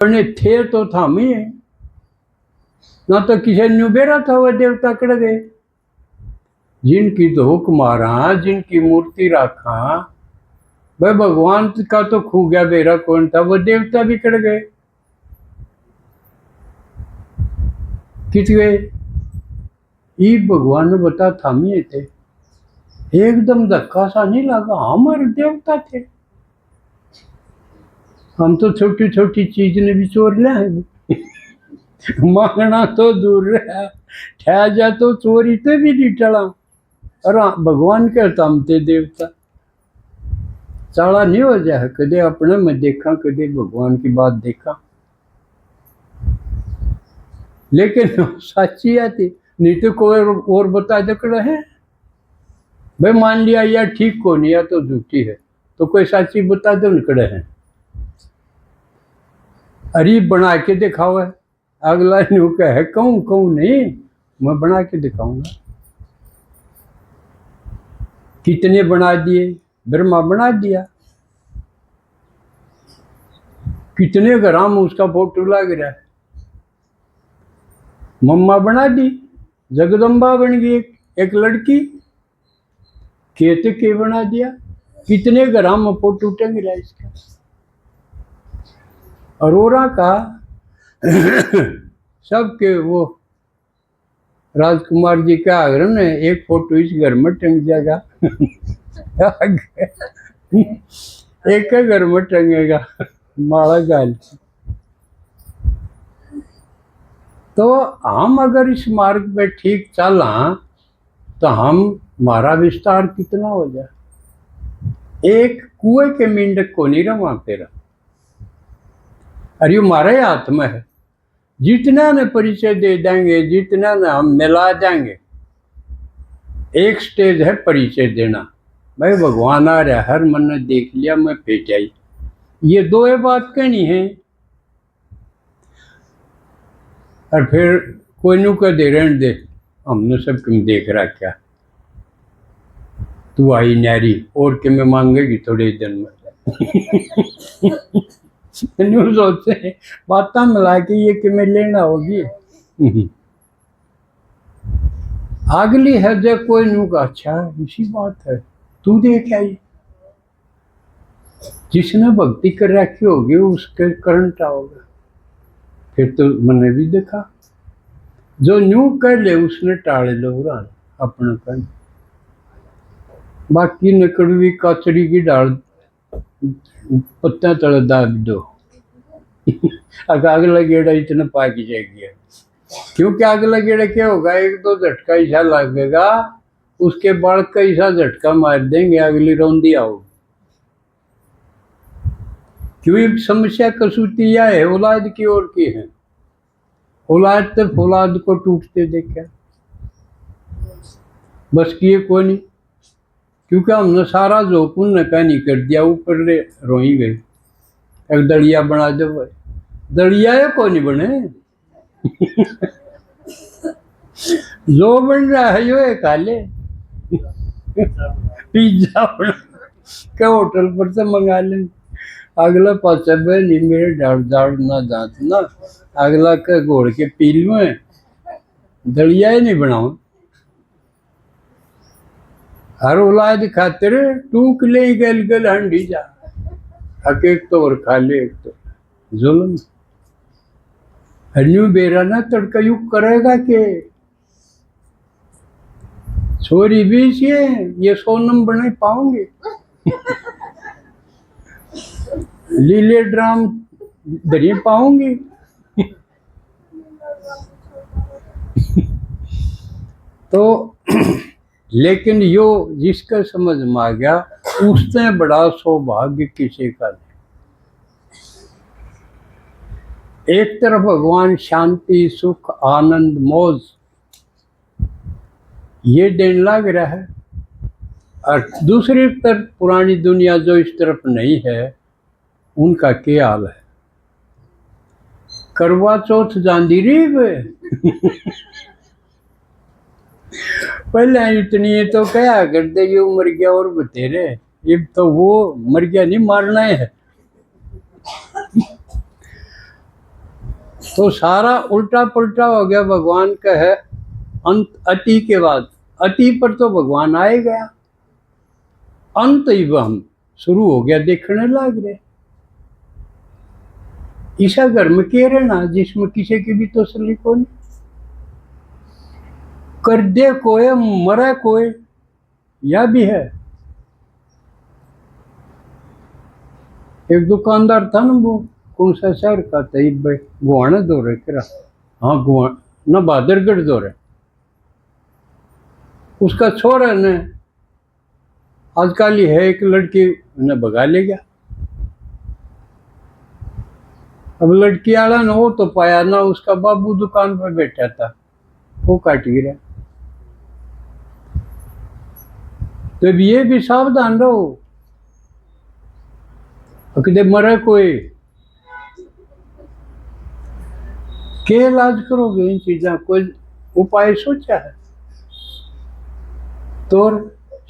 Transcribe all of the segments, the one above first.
अपने थे तो थामी है ना, तो किसी न्यू बेरा था वह देवता कड़ गए। जिनकी धोख मारा, जिनकी मूर्ति रखा, भाई भगवान का तो खू गया बेरा कौन था, वो देवता भी कड़ गए। किस गए? ये भगवान ने बता थामिए थे, एकदम धक्का सा नहीं लगा, हमारे देवता थे। हम तो छोटी छोटी चीज ने भी चोर ले मांगना तो दूर रहा, ठह जा तो चोरी तो भी नहीं टला। और भगवान कहता हम थे देवता। चाला नहीं हो जाए कदे अपने में देखा, कदे भगवान की बात देखा, लेकिन सच्ची आती नहीं तो कोई और बता दे कर है। भाई मान लिया या ठीक को नहीं या तो झूठी है, तो कोई सच्ची बता दो निकले हैं। अरे बना के दिखाओ है, अगला न्यू कहे कहूँ कहूँ नहीं, मैं बना के दिखाऊंगा। कितने बना दिए? ब्रह्मा बना दिया। कितने ग्राम उसका फोटो लग रहा है, मम्मा बना दी, जगदम्बा बन गई एक लड़की, केत के बना दिया। कितने ग्राम फोटो टंग रहा है इसका। अरोरा का सबके वो राजकुमार जी का आग्रह में एक फोटो इस घर में टंग जाएगा एक घर में टंगेगा माला गाल। तो हम अगर इस मार्ग पे ठीक चला तो हम हमारा विस्तार कितना हो जाए। एक कुएं के मेंढक को नहीं रहा तेरा, अरे हमारे हाथ में है। जितना ने परिचय दे देंगे, जितना ने हम मिला देंगे। एक स्टेज है परिचय देना, भाई भगवान आ रहा, हर मन ने देख लिया, मैं पेट आई, ये दो बात कहनी है। और फिर कोई नु कह दे रहने दे, हमने सब क्यों देख रहा, क्या तू आई नारी और कि मैं मांगेगी थोड़े दिन में न्यूज होते बात मिला के ये कि मैं लेना होगी अगली है जो कोई नु का अच्छा इसी बात है, तू देख आई। जिसने भक्ति कर रखी होगी उसके करंट आओगे, फिर तो मैंने भी देखा। जो न्यू कर ले उसने टाले लो अपने कर, बाकी ने कड़वी कचड़ी की डाल पत्ता तले दाब दो अगला गेड़ा इतना पाकी जाएगी। क्योंकि अगला गेड़ा क्या होगा, एक दो झटका ऐसा लगेगा, उसके बाद कैसा झटका मार देंगे, अगली रौंदी आओगी। क्यों समस्या कसूती या है औलाद की ओर की है, औलाद तो फौलाद को टूटते देखा, बस किए कोई नहीं। क्योंकि हमने सारा जो पुण्य का नहीं कर दिया, ऊपर ले रोई गई। एक दलिया बना दो भाई, दलिया है कोई नहीं बने जो बन रहा है यो है काले पिज्जा बना के होटल पर से मंगा ले। अगला पाचा नहीं मेरे डाड़ दाड़ ना जात ना, अगला के घोड़ के पी लू है, दलिया ही नहीं बनाओ। हर औलाद खातिर टूक ले गल गल हंडी जा, एक तो और खा ले, एक तो जुल्म। अन्यू बेरा ना तड़का युग करेगा के छोरी बीच ये सोनम बने पाओगे लीले ड्राम दरिए पाओगे तो लेकिन यो जिसका समझ में आ गया उससे बड़ा सौभाग्य किसी का नहीं। एक तरफ भगवान शांति सुख आनंद मौज ये देने लग रहा है, और दूसरी तरफ पुरानी दुनिया जो इस तरफ नहीं है उनका क्या हाल है। करवा चौथ जांदी रही पहले इतनी तो क्या करते ये मर गया और बतेरे, ये तो वो मर गया नहीं मारना है तो सारा उल्टा पुल्टा हो गया। भगवान का है अंत अति के बाद, अति पर तो भगवान आए गया, अंत ही हम शुरू हो गया देखने लग रहे। ईसा घर में कह रहे ना, जिसमें किसी की भी तसल्ली को नहीं, कर दे कोई मरे कोई, यह भी है। एक दुकानदार था ना, वो कौन सा शहर का था, गुआना दो रहे करा, हाँ गुआ ना बहादुरगढ़ दो रहे। उसका छोरा ने आजकल ही है एक लड़की ने भगा ले गया। अब लड़की वाला ने वो तो पाया ना, उसका बाबू दुकान पर बैठा था, वो काट गिरा। तो ये भी सावधान रहो, अकदे मरे कोई के इलाज करोगे इन चीजा, कोई उपाय सोचा है तो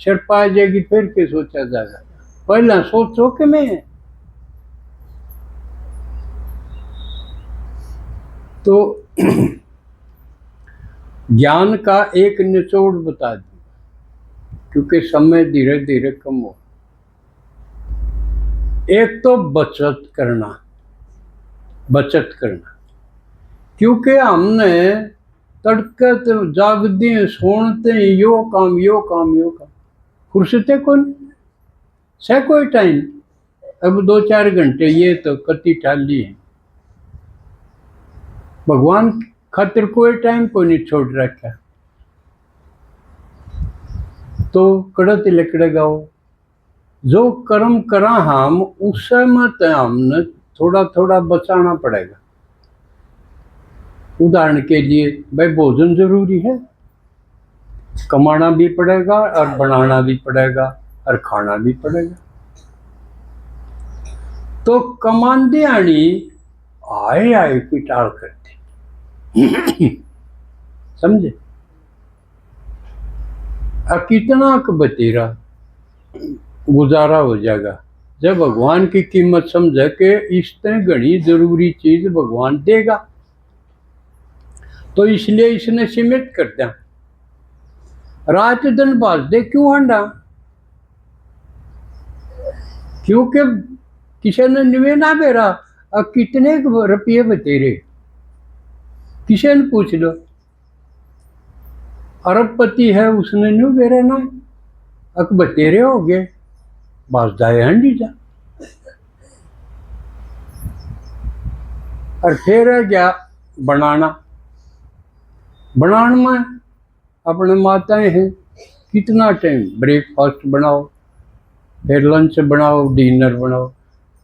सिर पा जाएगी, फिर के सोचा जाएगा, पहला सोचो कि मैं। तो ज्ञान का एक निचोड़ बता दी, क्योंकि समय धीरे धीरे कम हो। एक तो बचत करना, बचत करना, क्योंकि हमने तड़के जागते सोते यो काम यो काम यो काम, फुर्सते कौन से कोई टाइम। अब 2-4 घंटे ये तो कति टाली है, भगवान खातिर कोई टाइम को नहीं छोड़ रखा। तो कड़त लकड़ेगा वो जो कर्म करा हम, उस समय हमने थोड़ा थोड़ा बचाना पड़ेगा। उदाहरण के लिए भाई भोजन जरूरी है, कमाना भी पड़ेगा और बनाना भी पड़ेगा और खाना भी पड़ेगा। तो कमांदे आनी आए आए की टाल करते समझे, कितना बतेरा गुजारा हो जाएगा जब भगवान की कीमत समझे कि इसने घनी जरूरी चीज भगवान देगा। तो इसलिए इसने सीमित कर दिया, रात दिन बाज दे क्यों हंडा, क्योंकि किसी ने निवे ना बेरा अब कितने रुपये बतेरे, किसी ने पूछ लो, अरबपति है उसने न्यू बेरा ना, अक बतेरे हो गए, बस जाए हंडी जा। और फिर है क्या बनाना, बनाने में अपने माताएं हैं, कितना टाइम ब्रेकफास्ट बनाओ, फिर लंच बनाओ, डिनर बनाओ,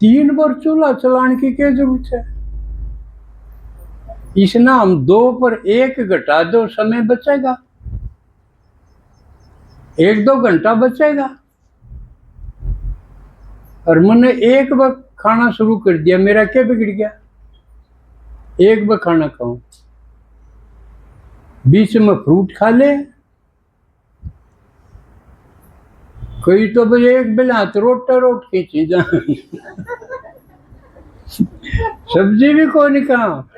3 बार चूल्हा चलाने की क्या जरूरत है। इसना हम 2 पर 1 घटा दो, समय बचेगा, 1-2 घंटा बचेगा। और मैंने एक बार खाना शुरू कर दिया, मेरा क्या बिगड़ गया, एक बार खाना खाऊं, बीच में फ्रूट खा ले, कोई तो भाई एक बेला तो रोट की चीजा सब्जी भी को नहीं खा,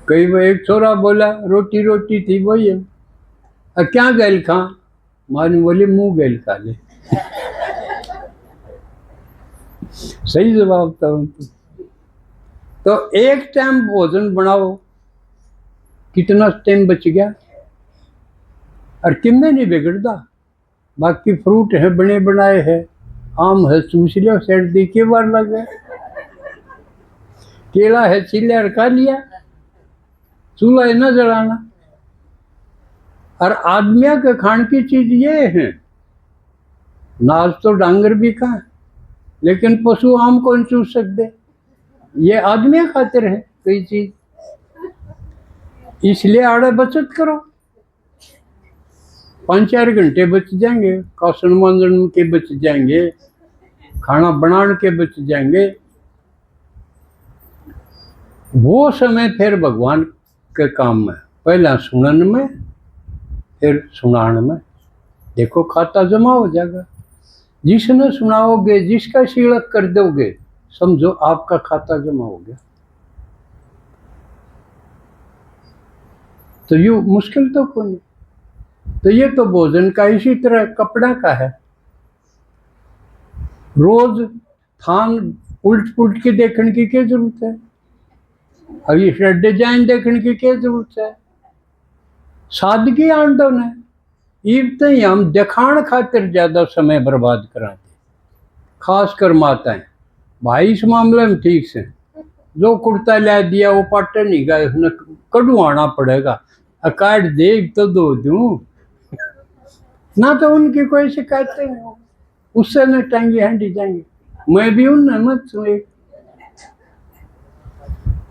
कई बार एक छोरा बोला रोटी रोटी थी वही है, क्या गैल खा, मानी बोली मुंह गैल खा ले सही जवाब था। तो एक टाइम भोजन बनाओ, कितना टाइम बच गया और किन्ने नहीं बिगड़ता। बाकी फ्रूट है बने बनाए है, आम है चूस लिया, सर्दी के बार लग गए, केला है चिल्ला रखा लिया, चूल्हा न जलाना। और आदमिया के खान की चीज ये है, नाज तो डांगर भी खा, लेकिन पशु आम कौन चूस सकते, ये आदमी खातिर है कोई चीज। इसलिए आड़े बचत करो, 5-4 घंटे बच जाएंगे, कासन मांजन के बच जाएंगे, खाना बनाने के बच जाएंगे। वो समय फिर भगवान के काम में, पहला सुनन में फिर सुनान में, देखो खाता जमा हो जाएगा। जिसने सुनाओगे, जिसका शीलक कर दोगे, समझो आपका खाता जमा हो गया। तो ये मुश्किल तो कोई नहीं। तो ये तो भोजन का, इसी तरह कपड़ा का है। रोज थान उल्ट पुल्ट के देखने की क्या जरूरत है? अब ये डिजाइन देखने की क्या जरूरत है? सादगी आंदो ने इवते ही हम दिखाण खातिर ज्यादा समय बर्बाद कराते, खासकर माताएं। भाई इस मामले में ठीक से, जो कुर्ता ला दिया वो पाटे नहीं गए, उसने कढ़वाना पड़ेगा। अकाट देव तो दो दूं ना, तो उनकी कोई शिकायत नहीं हो, उससे न टांगी हंडी जाएंगे। मैं भी उन मत सुए।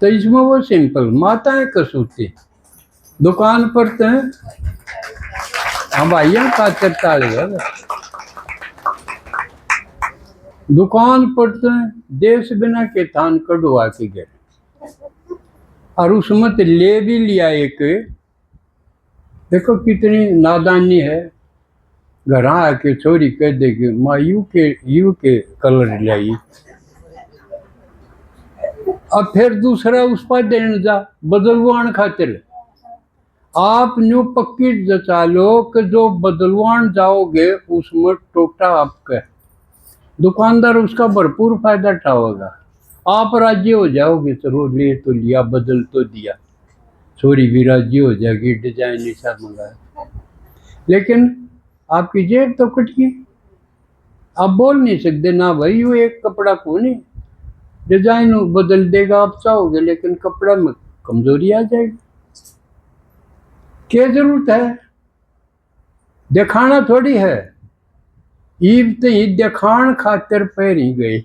तो इसमें वो सिंपल माताएं कसूती दुकान पर तो हम भाइया खातिर ताले है। दुकान पर तो देश बिना के थान कढ़वा के गए, और उसमें तो ले भी लिया एक। देखो कितनी नादानी है, घर आके छोरी कह देगी माँ यू के कलर लाई, अब फिर दूसरा उस पर देने जा बदलवान खातिर। आप न्यू पक्की जचा लो कि जो बदलवान जाओगे उसमें टोटा आपका, दुकानदार उसका भरपूर फायदा उठाओगा। आप राजी हो जाओगे, चलो ले तो लिया, बदल तो दिया, छोरी भी राजी हो जाएगी, डिजाइन ऐसा मंगाया। लेकिन आपकी जेब तो कट गई। आप बोल नहीं सकते ना भाई वो एक कपड़ा को नहीं, डिजाइन बदल देगा आप चाहोगे, लेकिन कपड़ा में कमजोरी आ जाएगी। क्या जरूरत है? दिखाना थोड़ी है, ईब तो ही दिखाण खातिर पैर ही गए।